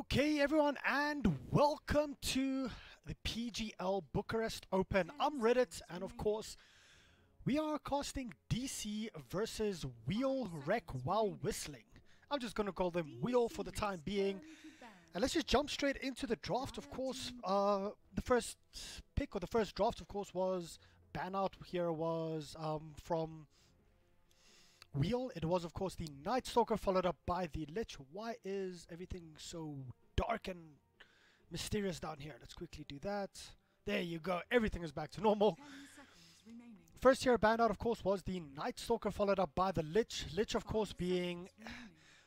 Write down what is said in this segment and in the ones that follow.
Okay, everyone, and welcome to the PGL Bucharest Open. I'm Reddit, and of course, we are casting DC versus Wheel Wreck while whistling. I'm just going to call them Wheel for the time being. And let's just jump straight into the draft. Of course, the first pick, or the first draft, of course, was ban out here was from Wheel. It was, of course, the Night Stalker, followed up by the Lich. Why is everything so dark and mysterious down here? Let's quickly do that. There you go. Everything is back to normal. First here banned out, of course, was the Night Stalker, followed up by the Lich. Lich, of course, being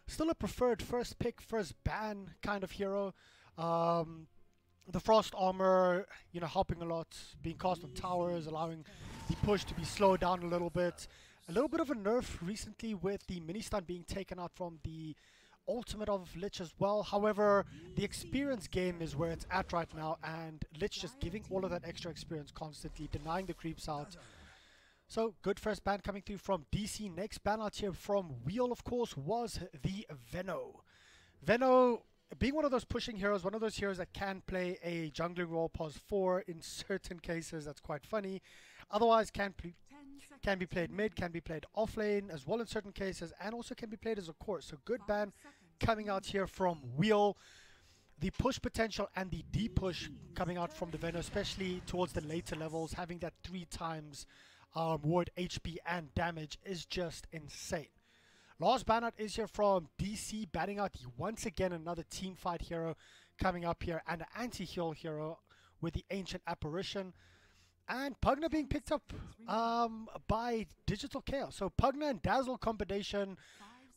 still a preferred first pick, first ban kind of hero. The Frost Armor, you know, helping a lot, being cast on towers, allowing the push to be slowed down a little bit. A little bit of a nerf recently with the mini-stun being taken out from the ultimate of Lich as well. However, the experience game is where it's at right now, and Lich just giving all of that extra experience constantly, denying the creeps out. So, good first ban coming through from DC. Next ban out here from Wheel, of course, was the Venno. Venno, being one of those pushing heroes, one of those heroes that can play a jungling role pos 4 in certain cases. That's quite funny. Otherwise, can be played mid, can be played off lane as well in certain cases, and also can be played as a core. So good ban coming out here from Wheel. The push potential and the D-push coming out from the Venno, especially towards the later levels, having that 3 times ward HP and damage is just insane. Last ban out is here from DC, banning out once again another team fight hero coming up here, and an anti-heal hero with the Ancient Apparition. And Pugna being picked up by Digital Chaos. So Pugna and Dazzle combination,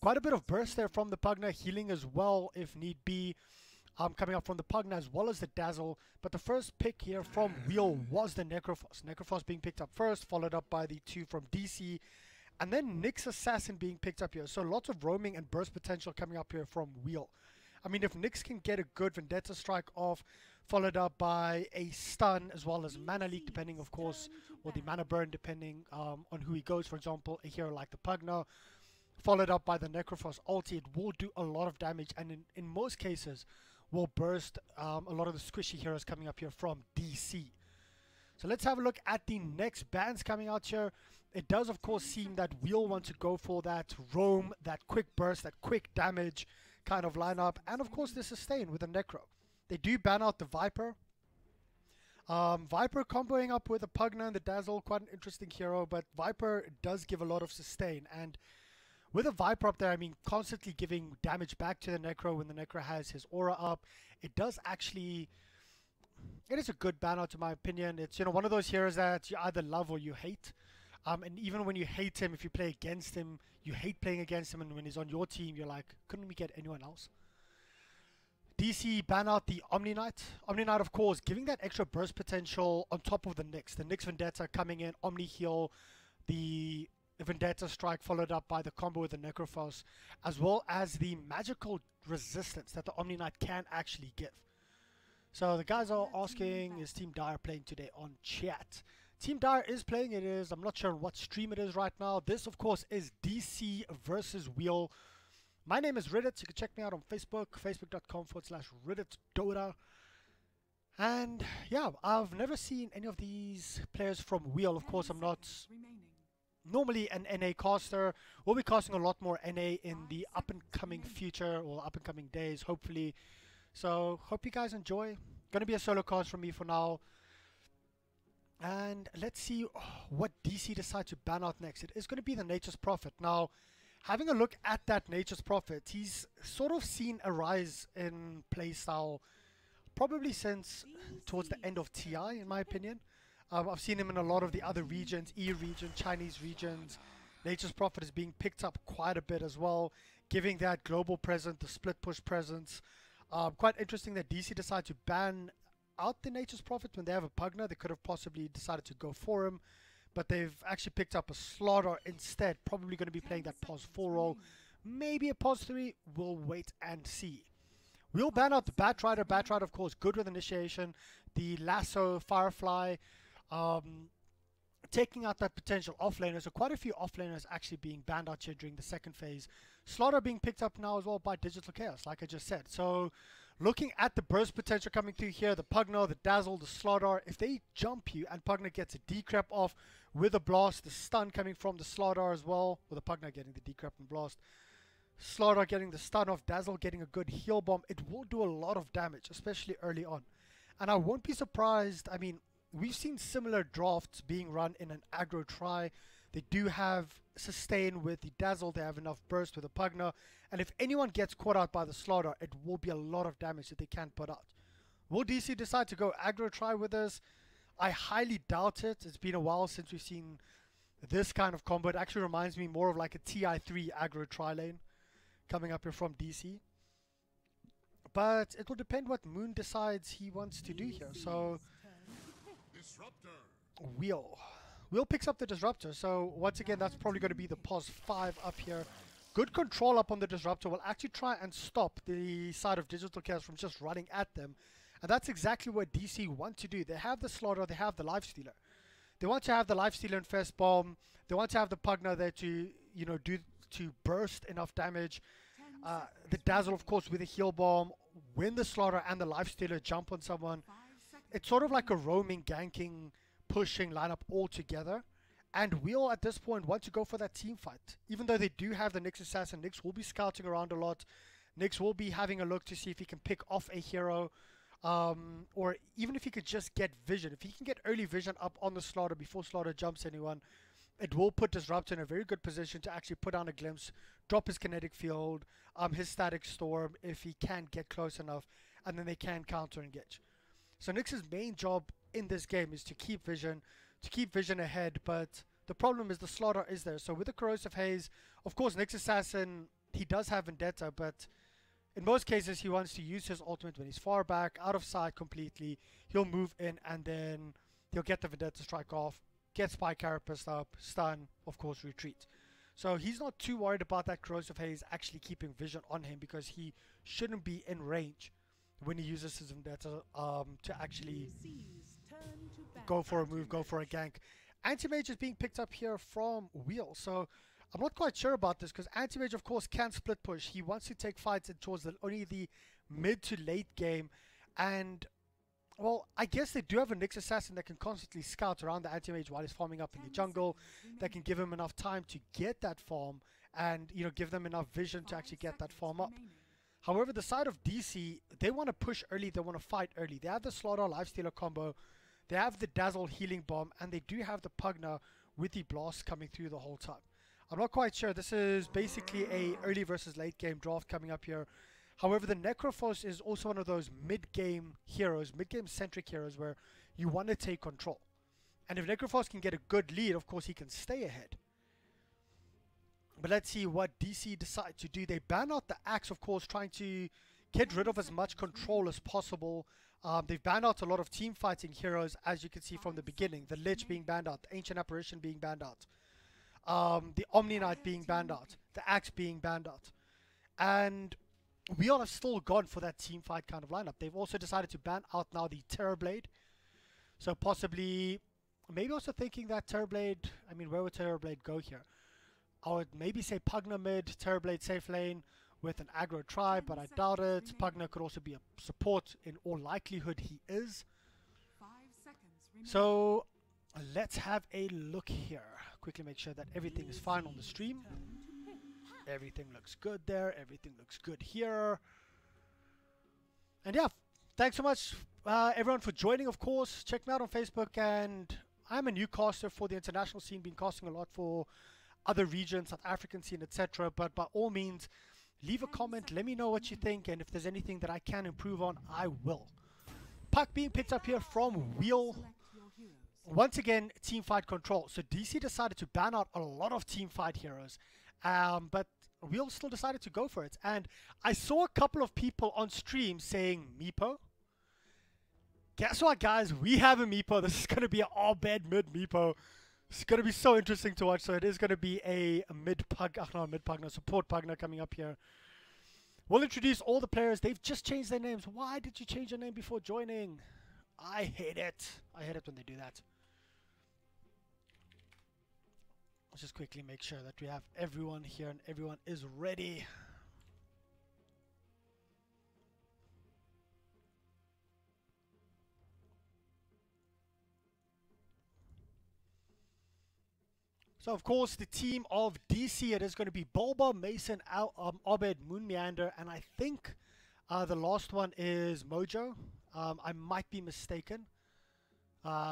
quite a bit of burst there from the Pugna, healing as well if need be, coming up from the Pugna as well as the Dazzle. But the first pick here from Wheel was the Necrophos. Necrophos being picked up first, followed up by the 2 from DC. And then Nyx Assassin being picked up here. So lots of roaming and burst potential coming up here from Wheel. I mean, if Nyx can get a good Vendetta strike off, followed up by a stun as well as mana leak, depending, of course, or the mana burn, depending on who he goes. For example, a hero like the Pugna, followed up by the Necrophos ulti, it will do a lot of damage, and in most cases will burst a lot of the squishy heroes coming up here from DC. So let's have a look at the next bans coming out here. It does, of course, seem that Wheel want to go for that roam, that quick burst, that quick damage kind of lineup, and of course the sustain with the Necro. They do ban out the Viper. Viper comboing up with the Pugna and the Dazzle, quite an interesting hero, but Viper does give a lot of sustain, and with a Viper up there, I mean, constantly giving damage back to the Necro when the Necro has his aura up, it does actually, it is a good ban out in my opinion. It's, you know, one of those heroes that you either love or you hate. And even when you hate him, if you play against him, you hate playing against him, and when he's on your team, you're like, couldn't we get anyone else? DC ban out the Omni Knight. Omni Knight, of course, giving that extra burst potential on top of the Nyx. The Nyx Vendetta coming in, Omni heal, the Vendetta strike followed up by the combo with the Necrophos, as well as the magical resistance that the Omni Knight can actually give. So the guys are asking, is Team Dire playing today on chat? Team Dire is playing. It is, I'm not sure what stream it is right now. This, of course, is DC versus Wheel. My name is Reddit. You can check me out on Facebook, facebook.com/RedditDota. And yeah, I've never seen any of these players from Wheel. Of course, I'm not normally an NA caster. We'll be casting a lot more NA in the up-and-coming future, or up-and-coming days, hopefully. So, hope you guys enjoy. Gonna be a solo cast from me for now. And let's see what DC decide to ban out next. It is going to be the Nature's Prophet. Now, having a look at that Nature's Prophet, he's sort of seen a rise in playstyle probably since towards the end of TI, in my opinion. I've seen him in a lot of the other regions, EU region, Chinese regions. Nature's Prophet is being picked up quite a bit as well, giving that global presence, the split push presence. Quite interesting that DC decided to ban out the Nature's Prophet when they have a Pugna. They could have possibly decided to go for him, but they've actually picked up a Slaughter instead. Probably going to be playing that pos 4 role, maybe a pos 3. We'll wait and see. We'll ban out the Batrider. Batrider, of course, good with initiation. The Lasso, Firefly, taking out that potential offlaner. So quite a few offlaners actually being banned out here during the second phase. Slaughter being picked up now as well by Digital Chaos, like I just said. So Looking at the burst potential coming through here, the Pugna, the Dazzle, the Slardar, if they jump you and Pugna gets a decrep off with a blast, the stun coming from the Slardar as well, or the Pugna getting the decrep and blast, Slardar getting the stun off, Dazzle getting a good heal bomb, it will do a lot of damage, especially early on. And I won't be surprised, I mean, we've seen similar drafts being run in an aggro try. They do have sustain with the Dazzle, they have enough burst with the Pugna, and if anyone gets caught out by the Slaughter, it will be a lot of damage that they can't put out. Will DC decide to go aggro try with this? I highly doubt it. It's been a while since we've seen this kind of combo. It actually reminds me more of like a TI3 aggro try lane coming up here from DC. But it will depend what Moon decides he wants to do here. So, Wheel picks up the Disruptor. So, once again, that's probably going to be the pos 5 up here. Good control up on the Disruptor will actually try and stop the side of Digital Chaos from just running at them. And that's exactly what DC want to do. They have the Slaughter, they have the Lifestealer. They want to have the Lifestealer and First Bomb. They want to have the Pugna there to, you know, to burst enough damage. The Dazzle, of course, with a heal bomb. When the Slaughter and the Lifestealer jump on someone, it's sort of like a roaming, ganking, pushing lineup all together. And Wheel, at this point, want to go for that team fight. Even though they do have the Nyx Assassin, Nyx will be scouting around a lot. Nyx will be having a look to see if he can pick off a hero. Or even if he could just get vision. If he can get early vision up on the Slaughter before Slaughter jumps anyone, it will put Disruptor in a very good position to actually put down a glimpse, drop his kinetic field, his static storm if he can get close enough, and then they can counter engage. So Nyx's main job in this game is to keep vision ahead, but the problem is the Slaughter is there. So with the Corrosive Haze, of course, Nyx Assassin, he does have Vendetta, but in most cases he wants to use his ultimate when he's far back, out of sight completely. He'll move in and then he'll get the Vendetta strike off, get Spy Carapace up, stun, of course retreat. So he's not too worried about that Corrosive Haze actually keeping vision on him because he shouldn't be in range when he uses his Vendetta to actually go for a move, go for a gank. Anti-Mage is being picked up here from Wheel. So I'm not quite sure about this because Anti-Mage, of course, can split push. He wants to take fights towards only the mid to late game. And, well, I guess they do have a Nyx Assassin that can constantly scout around the Anti-Mage while he's farming up in the jungle. That can give him enough time to get that farm and, you know, give them enough vision to actually get that farm up. However, the side of DC, they want to push early, they want to fight early. They have the Slaughter Lifestealer combo, they have the Dazzle healing bomb, and they do have the Pugna with the blast coming through the whole time. I'm not quite sure. This is basically a early versus late game draft coming up here. However, the Necrophos is also one of those mid-game heroes, mid-game centric heroes where you want to take control. And if Necrophos can get a good lead, of course, he can stay ahead. But let's see what DC decide to do. They ban out the Axe, of course, trying to get rid of as much control as possible. They've banned out a lot of team fighting heroes, as you can see from the beginning. The Lich being banned out, the Ancient Apparition being banned out, the Omni Knight being banned out, the Axe being banned out. And we all have still gone for that team fight kind of lineup. They've also decided to ban out now the Terrorblade. So possibly, maybe also thinking that Terrorblade, I mean, where would Terrorblade go here? I would maybe say Pugna mid, Terrorblade safe lane with an aggro try, but I doubt it. Pugna could also be a support. In all likelihood, he is. So let's have a look here. Quickly make sure that everything is fine on the stream. Everything looks good there. Everything looks good here. And yeah, thanks so much everyone for joining, of course. Check me out on Facebook. And I'm a new caster for the international scene. Been casting a lot for other regions, South African scene, etc. But by all means, leave a comment. Let me know what you think. And if there's anything that I can improve on, I will. Puck being picked up here from Wheel. Once again, team fight control. So DC decided to ban out a lot of team fight heroes. But Wheel still decided to go for it. And I saw a couple of people on stream saying Meepo. Guess what, guys? We have a Meepo. This is going to be an all-bad mid Meepo. It's going to be so interesting to watch. So it is going to be a mid-Pugna, support Pugna coming up here. We'll introduce all the players. They've just changed their names. Why did you change your name before joining? I hate it. I hate it when they do that. Let's just quickly make sure that we have everyone here and everyone is ready. So, of course, the team of DC, it is going to be Bulba, Mason, Obed, Moon Meander, and I think the last one is Mojo. I might be mistaken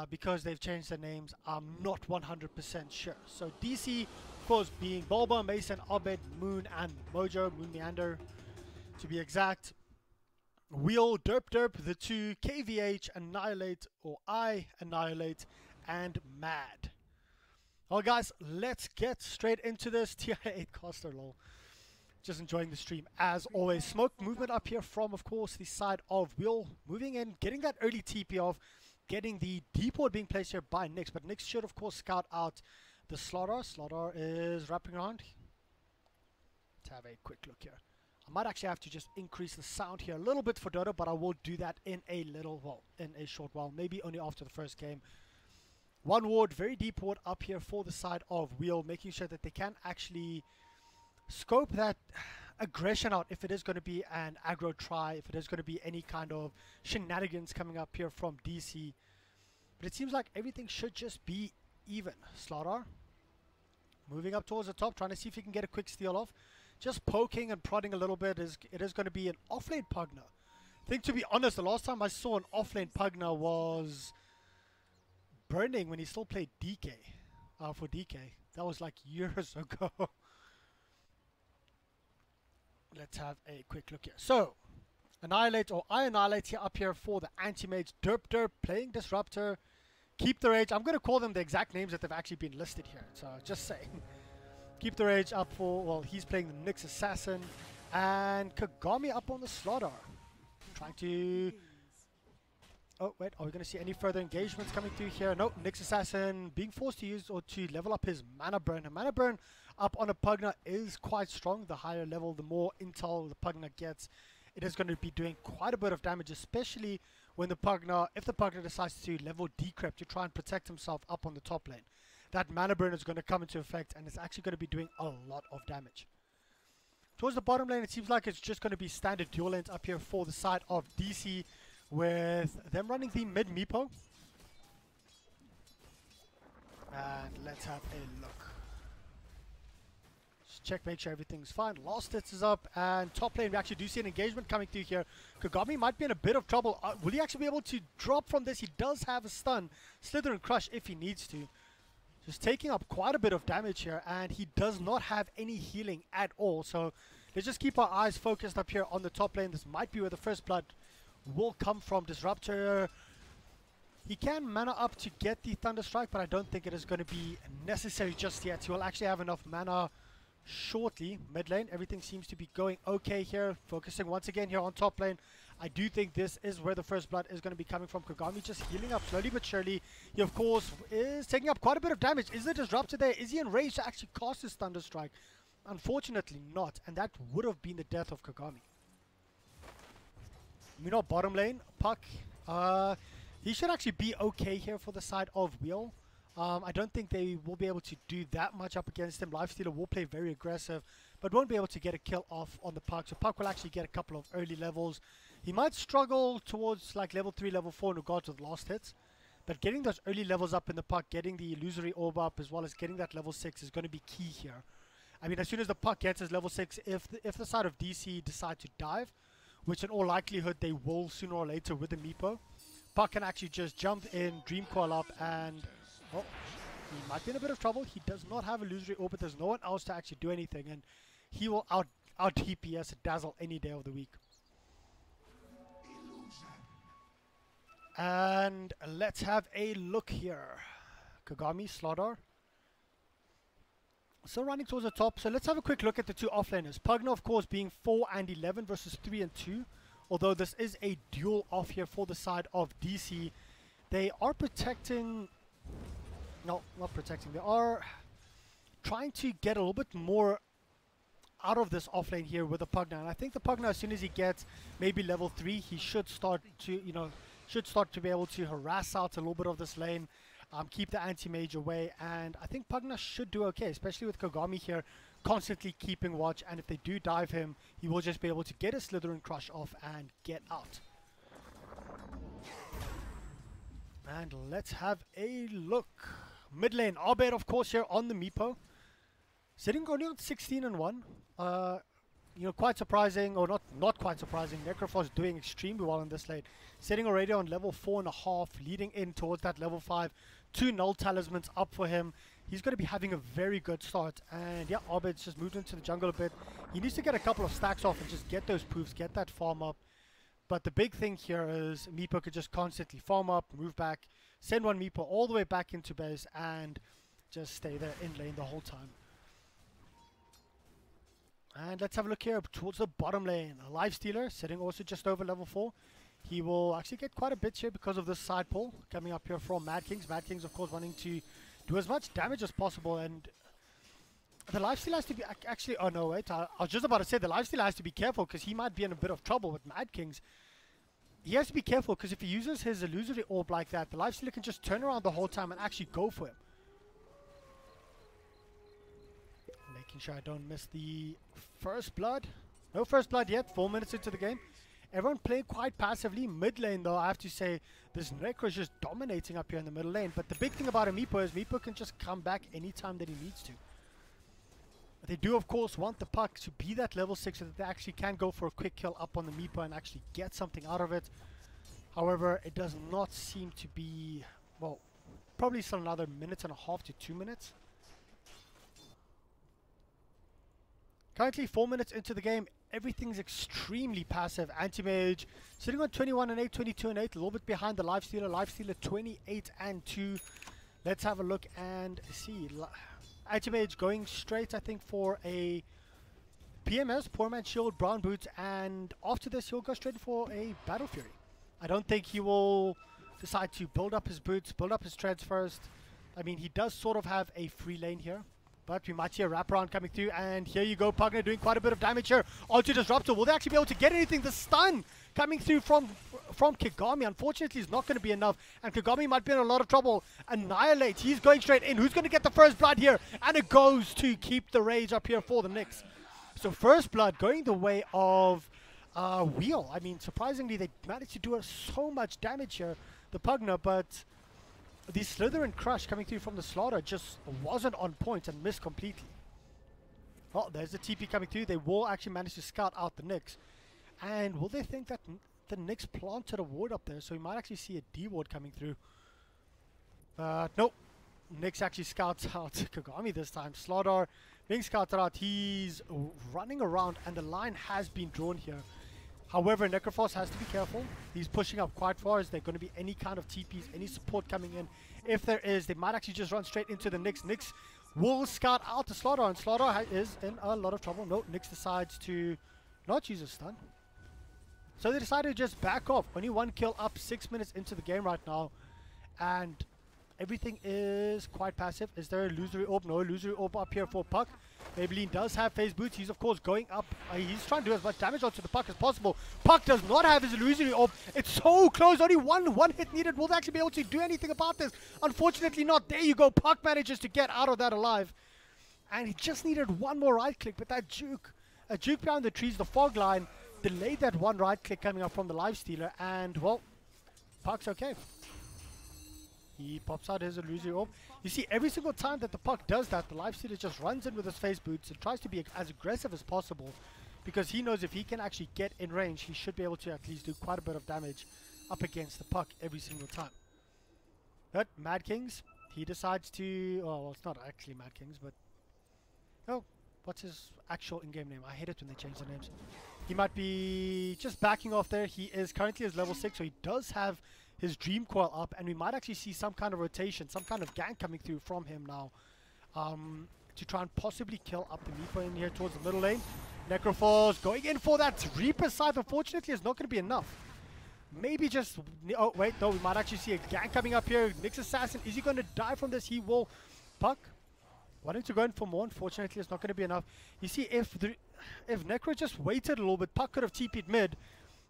because they've changed their names. I'm not 100% sure. So, DC, of course, being Bulba, Mason, Obed, Moon, and Mojo, Moon Meander, to be exact. Wheel, Derp, the two, KVH, Annihilate, or I, Annihilate, and Mad. Well, guys, let's get straight into this. TI8 caster, lol. Just enjoying the stream as always. Smoke movement up here from, of course, the side of Wheel. Moving in, getting that early TP off, getting the depot being placed here by Nyx. But Nyx should, of course, scout out the Slaughter. Slaughter is wrapping around. Let's have a quick look here. I might actually have to just increase the sound here a little bit for Dodo, but I will do that in a little, well, in a short while. Maybe only after the first game. One ward, very deep ward up here for the side of Wheel, making sure that they can actually scope that aggression out if it is going to be an aggro try, if it is going to be any kind of shenanigans coming up here from DC. But it seems like everything should just be even. Slaughter moving up towards the top, trying to see if he can get a quick steal off. Just poking and prodding a little bit. It is going to be an offlane Pugna. I think, to be honest, the last time I saw an offlane Pugna was Burning when he still played DK for DK. That was like years ago. Let's have a quick look here. So, Annihilate, or I Annihilate here up here for the anti-mage. Derp, playing Disruptor. Keep the Rage. I'm going to call them the exact names that they've actually been listed here. So, just saying. Keep the Rage up for, well, he's playing the Nyx Assassin. And Kagami up on the Slaughter. Trying to... Oh, wait, are we going to see any further engagements coming through here? No, Nyx Assassin being forced to use or to level up his Mana Burn. And Mana Burn up on a Pugna is quite strong. The higher level, the more intel the Pugna gets. It is going to be doing quite a bit of damage, especially when the Pugna, if the Pugna decides to level Decrypt to try and protect himself up on the top lane. That Mana Burn is going to come into effect, and it's actually going to be doing a lot of damage. Towards the bottom lane, it seems like it's just going to be standard dual lanes up here for the side of DC, with them running the mid Meepo. And let's have a look. Just check, make sure everything's fine. Last hits is up, and top lane we actually do see an engagement coming through here. Kagami might be in a bit of trouble. Will he actually be able to drop from this? He does have a stun. Slither and Crush if he needs to. Just taking up quite a bit of damage here, and he does not have any healing at all. So let's just keep our eyes focused up here on the top lane. This might be where the first blood will come from. Disruptor, he can mana up to get the Thunder Strike, but I don't think it is going to be necessary just yet. He will actually have enough mana shortly. Mid lane, everything seems to be going okay here. Focusing once again here on top lane. I do think this is where the first blood is going to be coming from. Kagami just healing up slowly but surely. He, of course, is taking up quite a bit of damage. Is the Disruptor there? Is he enraged to actually cast his Thunder Strike? Unfortunately not, and that would have been the death of Kagami. You know, bottom lane, Puck, he should actually be okay here for the side of Wheel. I don't think they will be able to do that much up against him. Lifestealer will play very aggressive, but won't be able to get a kill off on the Puck. So Puck will actually get a couple of early levels. He might struggle towards like level 3, level 4 in regards to the last hits. But getting those early levels up in the Puck, getting the Illusory Orb up, as well as getting that level 6 is going to be key here. I mean, as soon as the Puck gets his level 6, if the side of DC decide to dive, which in all likelihood they will sooner or later with the Meepo, Puck can actually just jump in, Dream Coil up, and oh, he might be in a bit of trouble. He does not have Illusory Orb, but there's no one else to actually do anything, and he will out DPS Dazzle any day of the week. And let's have a look here. Kagami, Slaughter. Still running towards the top. So let's have a quick look at the two offlaners. Pugna, of course, being 4 and 11 versus 3 and 2. Although this is a duel off here for the side of DC. They are protecting... No, not protecting. They are trying to get a little bit more out of this offlane here with the Pugna. And I think the Pugna, as soon as he gets maybe level 3, he should start to, you know, be able to harass out a little bit of this lane. Keep the anti-mage away, and I think Pugna should do okay, especially with Kagami here constantly keeping watch, and if they do dive him, he will just be able to get a Slither and Crush off and get out. And let's have a look. Mid lane, Abed, of course, here on the Meepo. Sitting only on 16 and 1. You know, quite surprising, or not quite surprising. Necrophos doing extremely well in this lane. Sitting already on level 4.5, leading in towards that level 5. 2 null talismans up for him. He's going to be having a very good start. And yeah, Abed's just moved into the jungle a bit. He needs to get a couple of stacks off and just get those poofs, get that farm up. But the big thing here is Meepo could just constantly farm up, move back, send one Meepo all the way back into base, and just stay there in lane the whole time. And let's have a look here towards the bottom lane. A Lifestealer sitting also just over level 4. He will actually get quite a bit here because of this side pull coming up here from Mad Kings. Mad Kings, of course, wanting to do as much damage as possible. And the Lifestealer has to be actually... Oh, no, wait. I was just about to say the Lifestealer has to be careful because he might be in a bit of trouble with Mad Kings. He has to be careful because if he uses his illusory orb like that, the Lifestealer can just turn around the whole time and actually go for him. Making sure I don't miss the first blood. No first blood yet. 4 minutes into the game. Everyone playing quite passively. Mid lane, though, I have to say, this Necro is just dominating up here in the middle lane. But the big thing about a Meepo is Meepo can just come back anytime that he needs to. They do, of course, want the puck to be that level 6 so that they actually can go for a quick kill up on the Meepo and actually get something out of it. However, it does not seem to be, well, probably still another 1.5 to 2 minutes. Currently 4 minutes into the game, everything's extremely passive. Anti-Mage sitting on 21 and 8, 22 and 8, a little bit behind the Lifestealer. Lifestealer 28 and 2. Let's have a look and see. Anti-Mage going straight, I think, for a PMS, Poor Man's Shield, Brown Boots, and after this he'll go straight for a Battle Fury. I don't think he will decide to build up his boots, build up his treads first. I mean, he does sort of have a free lane here. But we might see a wraparound coming through, and here you go, Pugner doing quite a bit of damage here onto Disruptor. Will they actually be able to get anything? The stun coming through from Kigami, unfortunately, is not going to be enough, and Kigami might be in a lot of trouble. Annihilate, he's going straight in. Who's going to get the first blood here? And it goes to keep the rage up here for the Knicks. So first blood going the way of Wheel. I mean, surprisingly, they managed to do so much damage here, the Pugner, but the Slither and Crush coming through from the Slaughter just wasn't on point and missed completely. Oh, there's the TP coming through. They will actually manage to scout out the Knicks. And will they think that the Knicks planted a ward up there? So we might actually see a D ward coming through. Nope. Knicks actually scouts out Kagami this time. Slaughter being scouted out. He's running around and the line has been drawn here. However, Necrophos has to be careful. He's pushing up quite far. Is there going to be any kind of TPs, any support coming in? If there is, they might actually just run straight into the Knicks. Knicks will scout out the Slaughter, and Slaughter is in a lot of trouble. No, Knicks decides to not use a stun. So they decided to just back off. Only one kill up, 6 minutes into the game right now. And everything is quite passive. Is there a illusory orb? No illusory orb up here for Puck. Maybelline does have phase boots. He's of course going up. He's trying to do as much damage onto the Puck as possible. Puck does not have his illusory orb. It's so close. Only one hit needed. Will they actually be able to do anything about this? Unfortunately not. There you go. Puck manages to get out of that alive. And he just needed one more right click. But that juke, a juke behind the trees, the fog line, delayed that one right click coming up from the Lifestealer. And well, Puck's okay. He pops out his illusory orb. You see, every single time that the Puck does that, the Lifestealer just runs in with his phase boots and tries to be as aggressive as possible, because he knows if he can actually get in range, he should be able to at least do quite a bit of damage up against the Puck every single time. But Mad Kings, he decides to... Oh, well, it's not actually Mad Kings, but... Oh, what's his actual in-game name? I hate it when they change the names. He might be just backing off there. He is currently as level 6, so he does have his Dream Coil up, and we might actually see some kind of rotation, some kind of gank coming through from him now, to try and possibly kill up the Meepo in here towards the middle lane. Necrophos going in for that Reaper scythe. Unfortunately, it's not going to be enough. Maybe just... Oh, wait, no, we might actually see a gank coming up here. Nyx Assassin, is he going to die from this? He will. Puck wanting to go in for more. Unfortunately, it's not going to be enough. You see, if Necro just waited a little bit, Puck could have TP'd mid.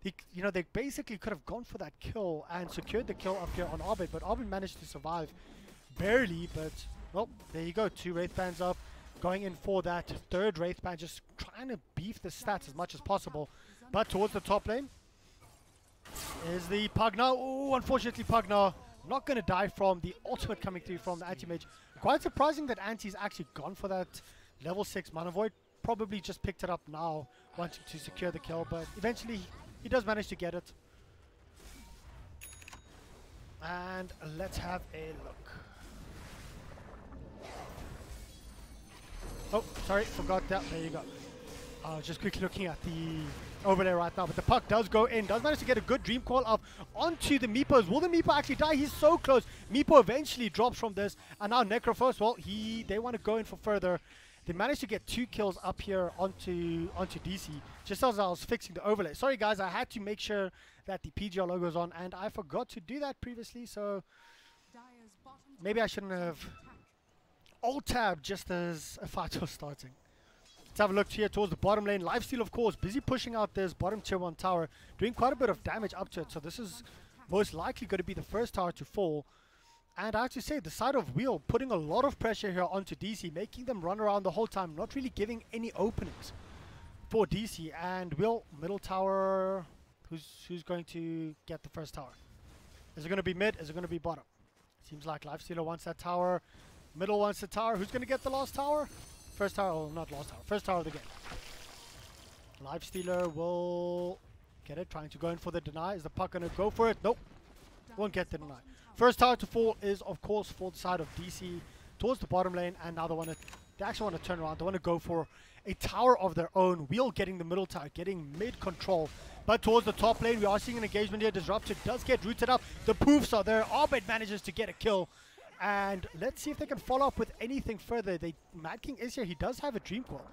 They basically could have gone for that kill and secured the kill up here on Arbit, but Arbit managed to survive barely. But well, there you go, 2 Wraith Bands up, going in for that third Wraith Band, just trying to beef the stats as much as possible. But towards the top lane is the Pugna. Oh, unfortunately Pugna Not going to die from the ultimate coming through from the anti-mage. Quite surprising that Anti's actually gone for that level 6 Mana Void. Probably just picked it up now, wanting to secure the kill, but eventually he does manage to get it. And let's have a look. Oh, sorry, forgot that. There you go. Just quickly looking at the overlay right now, but the puck does go in, does manage to get a good dream call up onto the Meepos. Will the Meepo actually die? He's so close. Meepo eventually drops from this, and now Necrophos, well, they want to go in for further. They managed to get 2 kills up here onto DC, just as I was fixing the overlay. Sorry guys, I had to make sure that the PGL logo is on, and I forgot to do that previously, so maybe I shouldn't have alt-tab just as a fight was starting. Let's have a look here towards the bottom lane. Lifesteal, of course, busy pushing out this bottom tier 1 tower, doing quite a bit of damage up to it, so this is most likely going to be the first tower to fall. And I have to say, the side of Wheel putting a lot of pressure here onto DC, making them run around the whole time, not really giving any openings for DC. And Wheel, middle tower, who's going to get the first tower? Is it going to be mid? Is it going to be bottom? Seems like Lifestealer wants that tower. Middle wants the tower. Who's going to get the last tower? First tower, oh, not last tower. First tower of the game. Lifestealer will get it, trying to go in for the deny. Is the puck going to go for it? Nope. Won't get the deny. First tower to fall is, of course, for the side of DC towards the bottom lane, and now they actually want to turn around. They want to go for a tower of their own. Wheel getting the middle tower, getting mid control. But towards the top lane, we are seeing an engagement here. Disrupted does get rooted up. The poofs are there. Arbed manages to get a kill. And let's see if they can follow up with anything further. Mad King is here. He does have a Dream Call.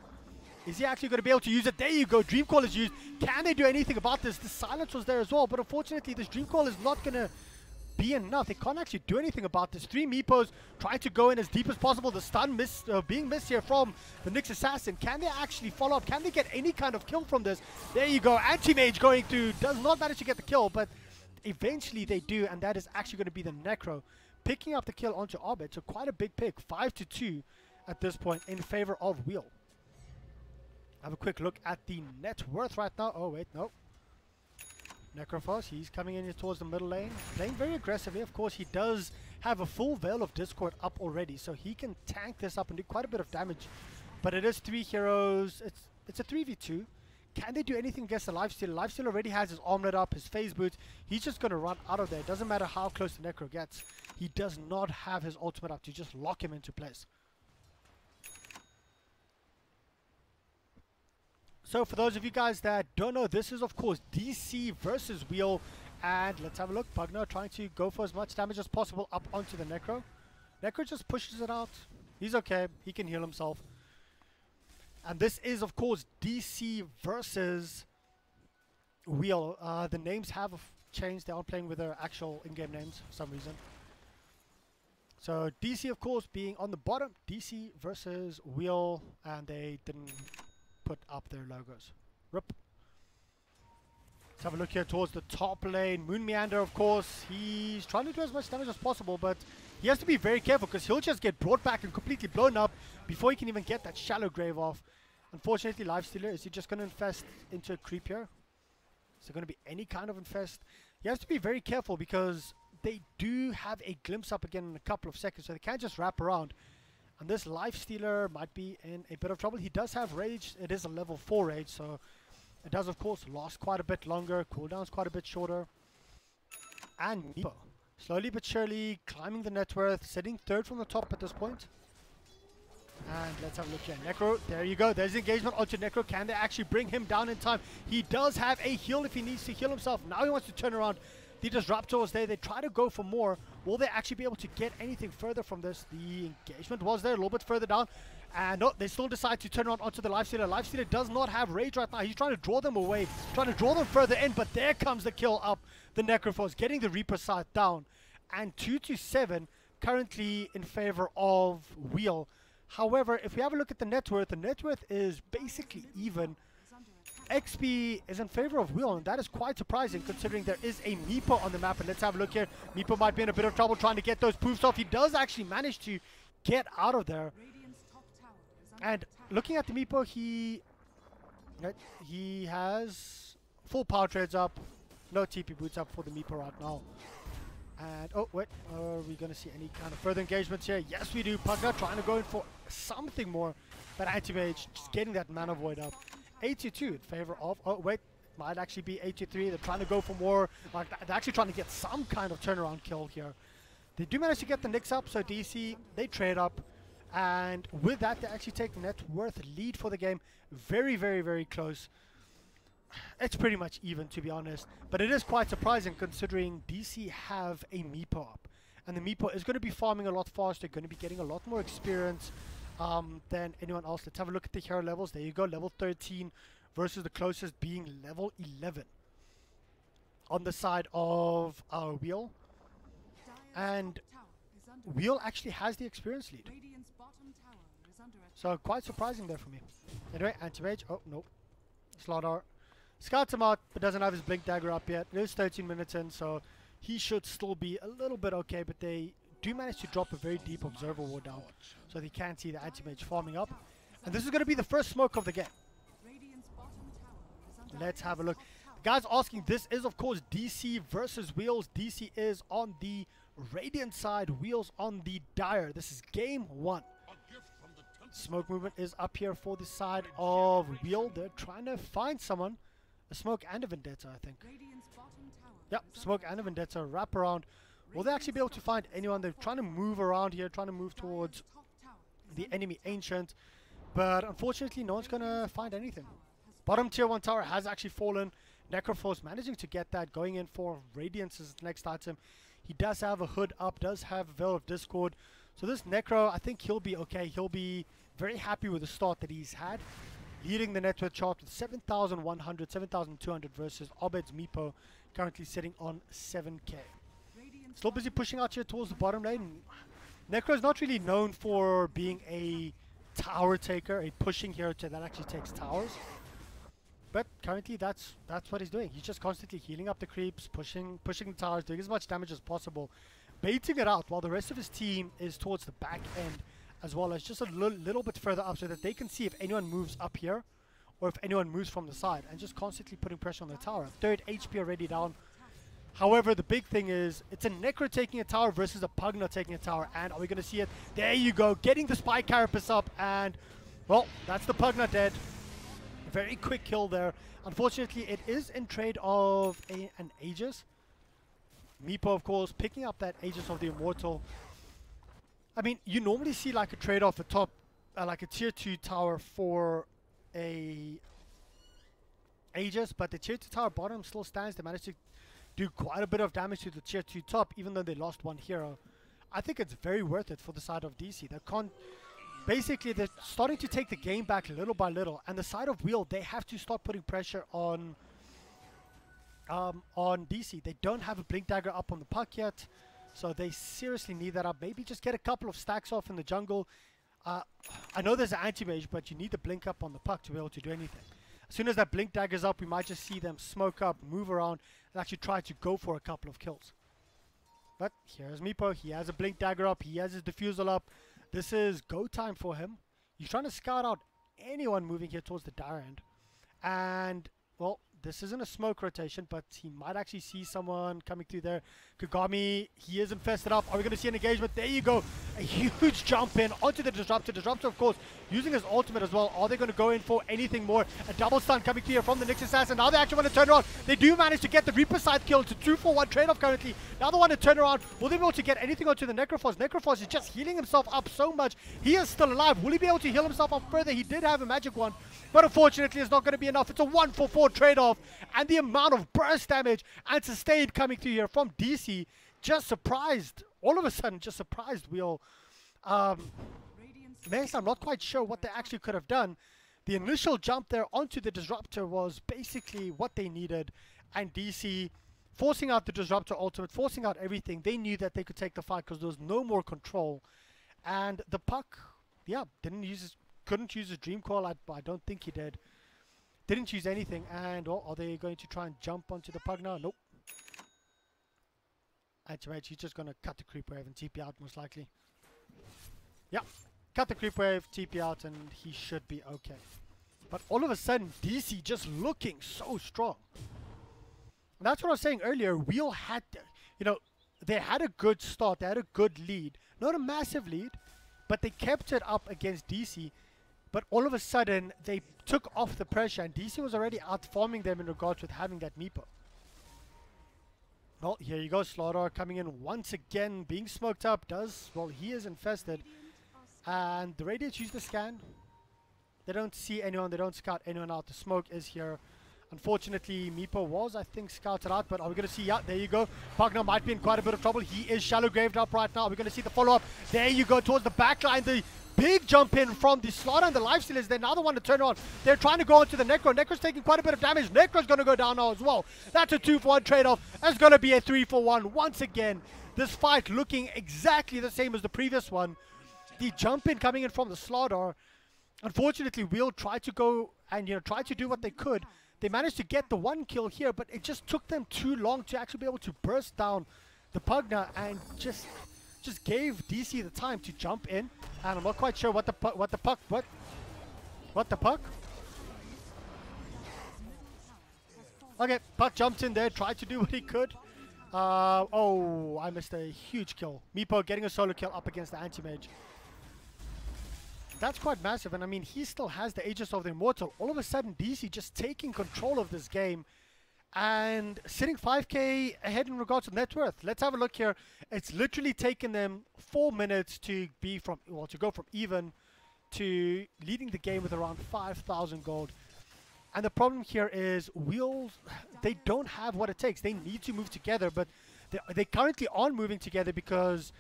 Is he actually going to be able to use it? There you go. Dream Call is used. Can they do anything about this? The silence was there as well. But unfortunately, this Dream Call is not going to be enough. They can't actually do anything about this. 3 Meepos trying to go in as deep as possible. The stun being missed here from the Nyx Assassin. Can they actually follow up? Can they get any kind of kill from this? There you go. Anti-Mage going through. Does not manage to get the kill, but eventually they do, and that is actually going to be the Necro picking up the kill onto Arbed. So quite a big pick. 5-2 at this point in favor of Wheel. Have a quick look at the net worth right now. Oh, wait, no. Necrophos, he's coming in here towards the middle lane, playing very aggressively. Of course, he does have a full Veil of Discord up already, so he can tank this up and do quite a bit of damage. But it is 3 heroes. It's a 3v2. Can they do anything against the Lifestealer? Lifestealer already has his armlet up, his phase boots. He's just going to run out of there. It doesn't matter how close the Necro gets. He does not have his ultimate up to just lock him into place. So for those of you guys that don't know, this is of course DC versus Wheel, and let's have a look. Pugner trying to go for as much damage as possible up onto the Necro. Necro just pushes it out. He's okay. He can heal himself. And this is of course DC versus Wheel. The names have changed. They aren't playing with their actual in-game names for some reason. So DC of course being on the bottom. DC versus Wheel, and they didn't put up their logos. Rip. Let's have a look here towards the top lane. Moon Meander, of course, he's trying to do as much damage as possible, but he has to be very careful because he'll just get brought back and completely blown up before he can even get that shallow grave off. Unfortunately, Lifestealer, is he just going to infest into a creep here? Is there going to be any kind of infest? He has to be very careful because they do have a glimpse up again in a couple of seconds, so they can't just wrap around. And this Lifestealer might be in a bit of trouble. He does have Rage. It is a level 4 Rage, so it does, of course, last quite a bit longer. Cooldown's quite a bit shorter. And Meepo, slowly but surely, climbing the net worth, sitting third from the top at this point. And let's have a look here. Necro, there you go. There's engagement onto Necro. Can they actually bring him down in time? He does have a heal if he needs to heal himself. Now he wants to turn around. The Disruptor was there. They try to go for more. Will they actually be able to get anything further from this? The engagement was there a little bit further down. And no, they still decide to turn around onto the Lifestealer. Lifestealer does not have Rage right now. He's trying to draw them away, trying to draw them further in. But there comes the kill up. The Necrophos getting the Reaper side down. And 2-7 currently in favor of Wheel. However, if we have a look at the net worth is basically even. XP is in favor of Wheel, and that is quite surprising considering there is a Meepo on the map. And let's have a look here. Meepo might be in a bit of trouble trying to get those poofs off. He does actually manage to get out of there. And looking at the Meepo, he has full power trades up. No TP boots up for the Meepo right now. And, oh, wait, are we going to see any kind of further engagements here? Yes, we do. Pugna trying to go in for something more. But Anti-Mage just getting that Mana Void up. 82 in favor of, oh, wait, might actually be 83. They're trying to go for more. Like, they're actually trying to get some kind of turnaround kill here. They do manage to get the Nyx up, so DC, they trade up. And with that, they actually take the net worth lead for the game. Very, very, very close. It's pretty much even, to be honest. But it is quite surprising considering DC have a Meepo up. And the Meepo is going to be farming a lot faster, going to be getting a lot more experience than anyone else. Let's have a look at the hero levels. There you go, level 13 versus the closest being level 11 on the side of our Wheel. And Wheel actually has the experience lead. So quite surprising there for me. Anyway, Anti-Mage. Oh, no. Slaughter scouts him out, but doesn't have his Blink Dagger up yet. It is 13 minutes in, so he should still be a little bit okay, but they do manage to drop a very deep Observer Ward down, so they can see the Anti-Mage farming up. And this is going to be the first smoke of the game. Let's have a look. The guys asking, this is of course DC versus Wheels. DC is on the Radiant side, Wheels on the Dire. This is game 1. Smoke movement is up here for the side of Wheel. They're trying to find someone. A Smoke and a Vendetta, I think. Yep, Smoke and a Vendetta wrap around. Will they actually be able to find anyone? They're trying to move around here, trying to move towards the enemy Ancient. But unfortunately, no one's going to find anything. Bottom tier 1 tower has actually fallen. Necroforce managing to get that, going in for Radiance as the next item. He does have a hood up, does have Veil of Discord. So this Necro, I think he'll be okay. He'll be very happy with the start that he's had. Leading the network chart with 7,100, 7,200 versus Obed's Meepo, currently sitting on 7k. Still busy pushing out here towards the bottom lane. Necro is not really known for being a tower taker, a pushing hero that actually takes towers. But currently that's what he's doing. He's just constantly healing up the creeps, pushing the towers, doing as much damage as possible, baiting it out while the rest of his team is towards the back end, as well as just a little bit further up so that they can see if anyone moves up here or if anyone moves from the side, and just constantly putting pressure on the tower. Third HP already down. However, the big thing is it's a Necro taking a tower versus a Pugna taking a tower, and are we going to see it? There you go, getting the Spy Carapace up, and well, that's the Pugna dead. Very quick kill there. Unfortunately, it is in trade of an Aegis. Meepo, of course, picking up that Aegis of the Immortal. I mean, you normally see like a trade-off at top, like a tier 2 tower for a Aegis, but the tier 2 tower bottom still stands. They managed to do quite a bit of damage to the tier 2 top, even though they lost one hero. I think it's very worth it for the side of DC. Basically, they're starting to take the game back little by little, and the side of Wheel, they have to start putting pressure on DC. They don't have a Blink Dagger up on the puck yet, so they seriously need that up. Maybe just get a couple of stacks off in the jungle. I know there's an Anti-Mage, but you need the Blink up on the puck to be able to do anything. As soon as that Blink Dagger's up, we might just see them smoke up, move around, and actually try to go for a couple of kills. But here's Meepo. He has a Blink Dagger up. He has his Diffusal up. This is go time for him. He's trying to scout out anyone moving here towards the Dire end. And, well, this isn't a smoke rotation, but he might actually see someone coming through there. Kagami, he is infested up. Are we going to see an engagement? There you go. A huge jump in onto the Disruptor. Disruptor, of course, using his ultimate as well. Are they going to go in for anything more? A double stun coming clear from the Nyx Assassin. Now they actually want to turn around. They do manage to get the Reaper side kill. It's a 2-for-1 trade-off currently. Now they want to turn around. Will they be able to get anything onto the Necroforce? Necroforce is just healing himself up so much. He is still alive. Will he be able to heal himself up further? He did have a magic one, but unfortunately it's not going to be enough. It's a 1-for-4 trade-off, and the amount of burst damage and sustained coming through here from DC just surprised, all of a sudden just surprised Wheel. Mace, I'm not quite sure what they actually could have done. The initial jump there onto the Disruptor was basically what they needed, and DC forcing out the Disruptor ultimate, forcing out everything. They knew that they could take the fight because there was no more control, and the puck, yeah, couldn't use his Dream Call. I don't think he did. Didn't use anything, and well, are they going to try and jump onto the Pug now? Nope. Anti-Mage, he's just going to cut the creep wave and TP out most likely. Yeah, cut the creep wave, TP out, and he should be okay. But all of a sudden, DC just looking so strong. And that's what I was saying earlier. Wheel had, they had a good start. They had a good lead. Not a massive lead, but they kept it up against DC. But all of a sudden, they took off the pressure, and DC was already out-farming them in regards with having that Meepo. Well, here you go, Slaughter coming in once again, being smoked up. Well, he is infested. And the Radiants use the scan. They don't see anyone, they don't scout anyone out. The smoke is here. Unfortunately, Meepo was, I think, scouted out, but are we going to see? Yeah, there you go. Pugner might be in quite a bit of trouble. He is shallow graved up right now. We're going to see the follow-up. There you go, towards the back line. The big jump in from the Slaughter and the Lifestealers. They're now the one to turn on. They're trying to go onto the Necro. Necro's taking quite a bit of damage. Necro's going to go down now as well. That's a 2-for-1 trade-off. That's going to be a 3-for-1 once again. This fight looking exactly the same as the previous one. The jump in coming in from the Slaughter. Unfortunately, Wheel tried to go and try to do what they could. They managed to get the one kill here, but it just took them too long to actually be able to burst down the Pugner and just gave DC the time to jump in. And I'm not quite sure what the puck. Okay, Puck jumped in there, tried to do what he could. Oh, I missed a huge kill. Meepo getting a solo kill up against the Anti-Mage. That's quite massive, and I mean, he still has the Aegis of the Immortal. All of a sudden, DC just taking control of this game and sitting 5k ahead in regards to net worth. Let's have a look here. It's literally taken them 4 minutes to go from even to leading the game with around 5,000 gold. And the problem here is Wheels, they don't have what it takes. They need to move together, but they currently aren't moving together because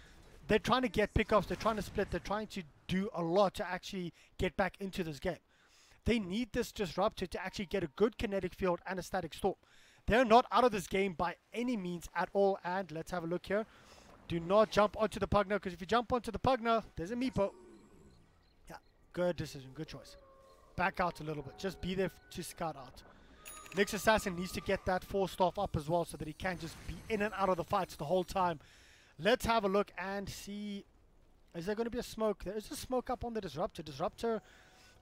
they're trying to get pickups, they're trying to split, they're trying to do a lot to actually get back into this game. They need this Disruptor to actually get a good kinetic field and a static storm. They're not out of this game by any means at all. And let's have a look here. Do not jump onto the Pugner, because if you jump onto the Pugner, there's a Meepo. Yeah, good decision, good choice. Back out a little bit, just be there to scout out. Nyx Assassin needs to get that 4-staff up as well so that he can just be in and out of the fights the whole time. Let's have a look and see. Is there going to be a smoke? There is a smoke up on the Disruptor. Disruptor,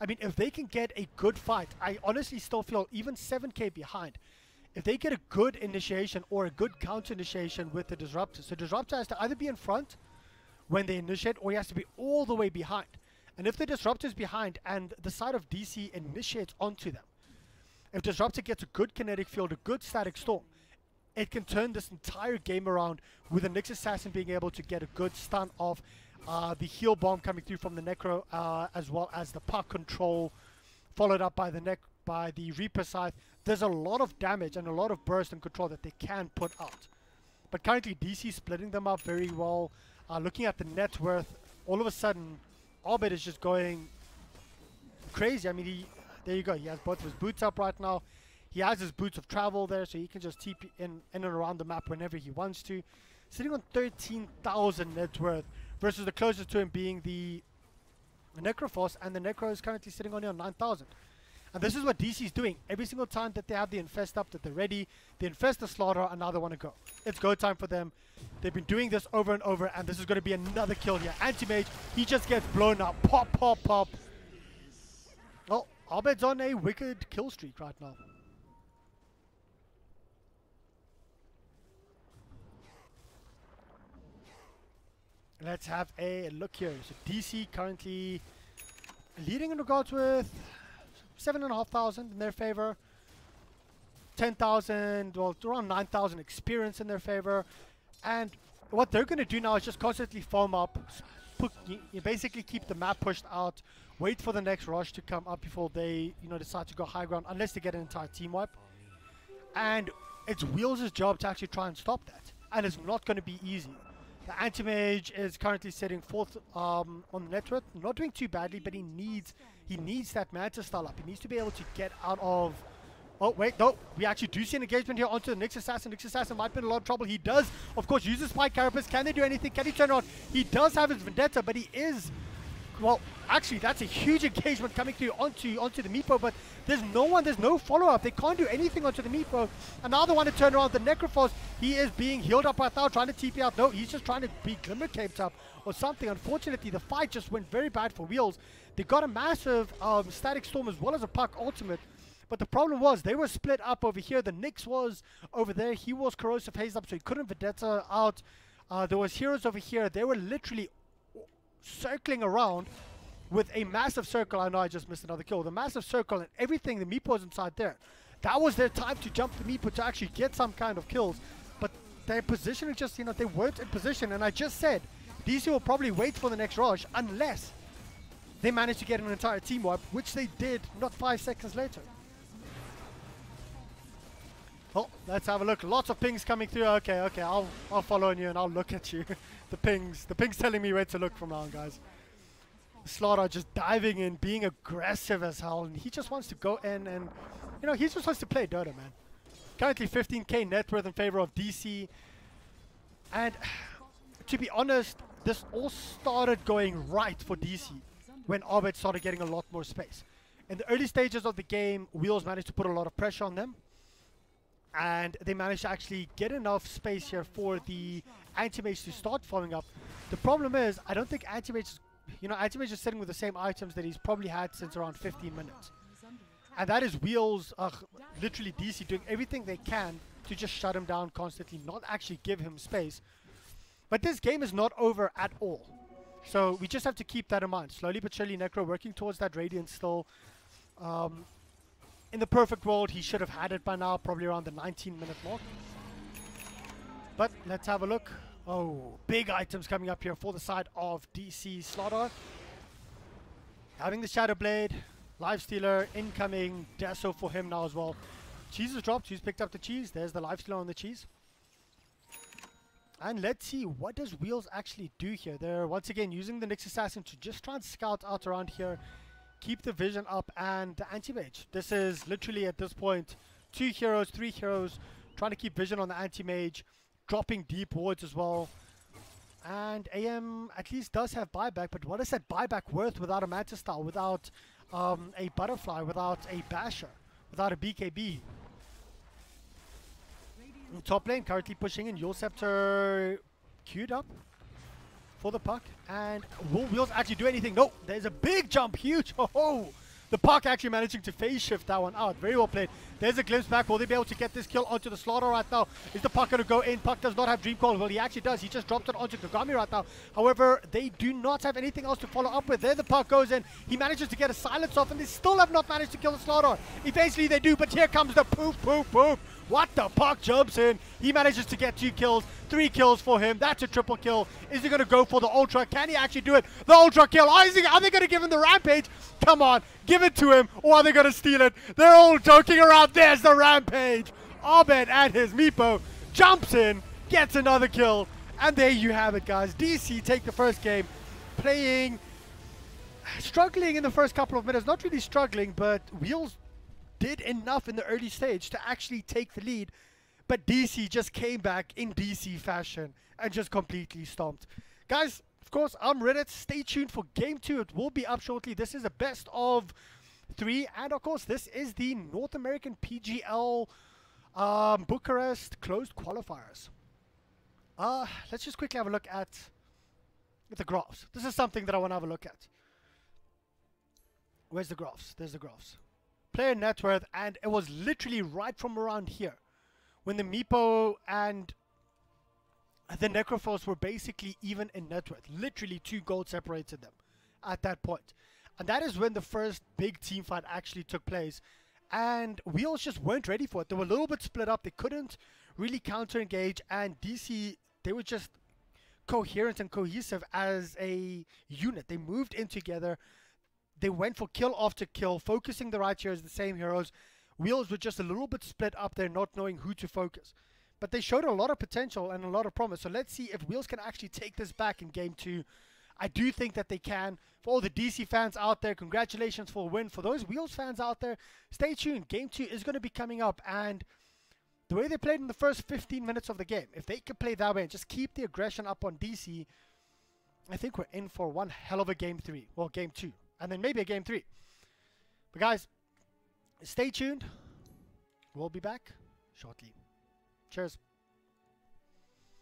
I mean, if they can get a good fight, I honestly still feel even 7k behind. If they get a good initiation or a good counter initiation with the Disruptor. So Disruptor has to either be in front when they initiate, or he has to be all the way behind. And if the Disruptor is behind and the side of DC initiates onto them, if Disruptor gets a good kinetic field, a good static storm, it can turn this entire game around with a Nyx Assassin being able to get a good stun off, the heal bomb coming through from the Necro, as well as the puck control, followed up by the Reaper Scythe. There's a lot of damage and a lot of burst and control that they can put out. But currently DC splitting them up very well. Looking at the net worth, all of a sudden Orbit is just going crazy. I mean, there you go. He has both of his boots up right now. He has his boots of travel there, so he can just TP in and around the map whenever he wants to. Sitting on 13,000 net worth versus the closest to him being the Necroforce, and the Necro is currently sitting only on 9,000. And this is what DC is doing. Every single time that they have the Infest up, that they're ready, they infest the Slaughter, and now they want to go. It's go time for them. They've been doing this over and over, and this is going to be another kill here. Anti-Mage, he just gets blown up. Pop, pop, pop. Oh, Abed's on a wicked kill streak right now. Let's have a look here. So DC currently leading in regards with 7,500 in their favor, 10,000, well, around 9,000 experience in their favor. And what they're going to do now is just constantly foam up, you basically keep the map pushed out, wait for the next rush to come up before they, decide to go high ground, unless they get an entire team wipe. And it's Wheels' job to actually try and stop that, and it's not going to be easy. The Anti-Mage is currently sitting 4th on the net worth, not doing too badly, but he needs that Manta style up. He needs to be able to get out of... Oh, wait, no. We actually do see an engagement here onto the Nyx Assassin. Nyx Assassin might be in a lot of trouble. He does, of course, use his Spike Carapace. Can they do anything? Can he turn around? He does have his Vendetta, but he is... Well, actually, that's a huge engagement coming through onto the Meepo, but there's no follow-up. They can't do anything onto the Meepo. And now they want to turn around the Necroforce. He is being healed up right now, trying to TP out. No, he's just trying to be Glimmer Caped up or something. Unfortunately, the fight just went very bad for Wheels. They got a massive Static Storm as well as a Puck Ultimate. But the problem was they were split up over here. The Nyx was over there. He was Corrosive Haze up, so he couldn't Vendetta out. There was heroes over here. They were literally circling around with a massive circle. I know I just missed another kill. The massive circle and everything, the meepo was inside there. That was their time to jump the meepo to actually get some kind of kills. But their positioning just, you know, they weren't in position. And I just said, DC will probably wait for the next rush unless they managed to get an entire team wipe, which they did not 5 seconds later. Well, let's have a look. Lots of pings coming through. Okay, I'll follow you and I'll look at you. The ping's telling me where to look from now on, guys. Slaughter just diving in, being aggressive as hell, and he just wants to go in and, you know, he just wants to play Dota, man. Currently 15k net worth in favor of DC. And to be honest, this all started going right for DC when Arbit started getting a lot more space. In the early stages of the game, Wheels managed to put a lot of pressure on them. And they managed to actually get enough space here for the anti-mage to start following up. The problem is, I don't think anti-mage, you know, anti-mage is sitting with the same items that he's probably had since around 15 minutes. And that is Wheels, literally DC, doing everything they can to just shut him down constantly, not actually give him space. But this game is not over at all. So we just have to keep that in mind. Slowly but surely, Necro working towards that Radiant still. In the perfect world, he should have had it by now, probably around the 19-minute mark. But let's have a look. Oh, big items coming up here for the side of DC Slaughter. Having the Shadow Blade, Lifestealer incoming, Deso for him now as well. Cheese is dropped, Cheese picked up the cheese. There's the Lifestealer on the cheese. And let's see, what does Wheels actually do here? They're once again using the Nyx Assassin to just try and scout out around here. Keep the vision up and the anti-mage. This is literally at this point 2 heroes, 3 heroes trying to keep vision on the anti-mage, dropping deep wards as well. And AM at least does have buyback, but what is that buyback worth without a Mantis Style, without a Butterfly, without a Basher, without a BKB? In top lane currently pushing in, Yule Scepter queued up for the puck, and will Wheels actually do anything? No, there's a big jump, huge. Oh, the puck actually managing to phase shift that one out. Very well played. There's a glimpse back. Will they be able to get this kill onto the Slaughter right now? Is the puck going to go in? Puck does not have Dream Call. Well, he actually does. He just dropped it onto Kagami right now. However, they do not have anything else to follow up with. There the puck goes in. He manages to get a silence off, and they still have not managed to kill the Slaughter. Eventually they do, but here comes the poof, poof, poof. What the puck jumps in. He manages to get 2 kills, 3 kills for him. That's a triple kill. Is he going to go for the Ultra? Can he actually do it? The Ultra kill. Are they going to give him the Rampage? Come on, give it to him, or are they going to steal it? They're all joking around. There's the Rampage. Abed and his Meepo jumps in, gets another kill, and there you have it, guys. DC take the first game, struggling in the first couple of minutes. Not really struggling, but Wheels did enough in the early stage to actually take the lead, but DC just came back in DC fashion and just completely stomped. Guys, of course, I'm Reddit. Stay tuned for Game 2. It will be up shortly. This is a best of 3, and of course, this is the North American PGL Bucharest closed qualifiers. Let's just quickly have a look at the graphs. This is something that I want to have a look at. Where's the graphs? There's the graphs. Player net worth, and it was literally right from around here when the Meepo and the Necrophos were basically even in net worth. Literally 2 gold separated them at that point. And that is when the first big team fight actually took place. And Wheels just weren't ready for it. They were a little bit split up. They couldn't really counter-engage. And DC, they were just coherent and cohesive as a unit. They moved in together. They went for kill after kill, focusing the right heroes, the same heroes. Wheels were just a little bit split up there, not knowing who to focus. But they showed a lot of potential and a lot of promise. So let's see if Wheels can actually take this back in Game 2. I do think that they can. For all the DC fans out there, congratulations for a win. For those Wheels fans out there, stay tuned. Game 2 is going to be coming up. And the way they played in the first 15 minutes of the game, if they can play that way and just keep the aggression up on DC, I think we're in for one hell of a Game 3. Well, Game 2. And then maybe a Game 3. But guys, stay tuned. We'll be back shortly. Cheers.